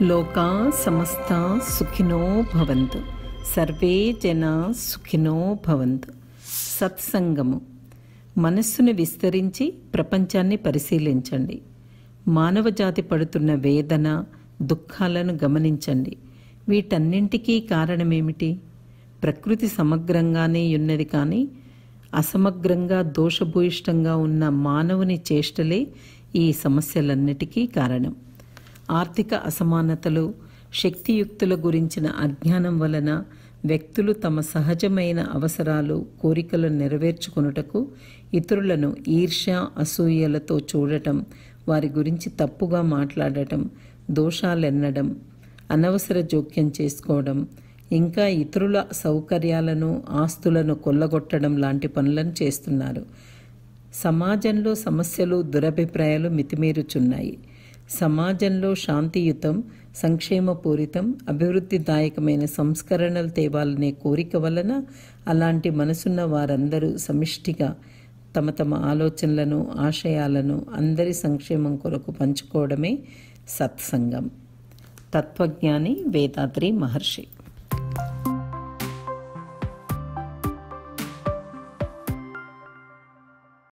లోకా సమస్త సుఖినో భవంతు. సర్వే జనా సుఖినో భవంతు. సత్సంగము. మనస్సును విస్తరించి ప్రపంచాన్ని పరిశీలించండి. మానవ జాతి పడుతున్న వేదన, దుఃఖాలను గమనించండి. వీటన్నింటికీ కారణమేమిటి? ప్రకృతి సమగ్రంగానే ఉన్నది, కానీ అసమగ్రంగా దోషభూయిష్టంగా ఉన్న మానవుని చేష్టలే ఈ సమస్యలన్నిటికీ కారణం. ఆర్థిక అసమానతలు, శక్తియుక్తుల గురించిన అజ్ఞానం వలన వ్యక్తులు తమ సహజమైన అవసరాలు, కోరికలను నెరవేర్చుకొనుటకు ఇతరులను ఈర్ష్య, అసూయలతో చూడటం, వారి గురించి తప్పుగా మాట్లాడటం, దోషాలెన్నడం, అనవసర జోక్యం చేసుకోవడం, ఇంకా ఇతరుల సౌకర్యాలను, ఆస్తులను కొల్లగొట్టడం లాంటి పనులను చేస్తున్నారు. సమాజంలో సమస్యలు, దురభిప్రాయాలు మితిమీరుచున్నాయి. సమాజంలో శాంతియుతం, సంక్షేమపూరితం, అభివృద్ధిదాయకమైన సంస్కరణలు తేవాలనే కోరిక వలన అలాంటి మనసున్న వారందరూ సమిష్టిగా తమ తమ ఆలోచనలను, ఆశయాలను అందరి సంక్షేమం కొరకు పంచుకోవడమే సత్సంగం. తత్వజ్ఞాని వేదాద్రి మహర్షి.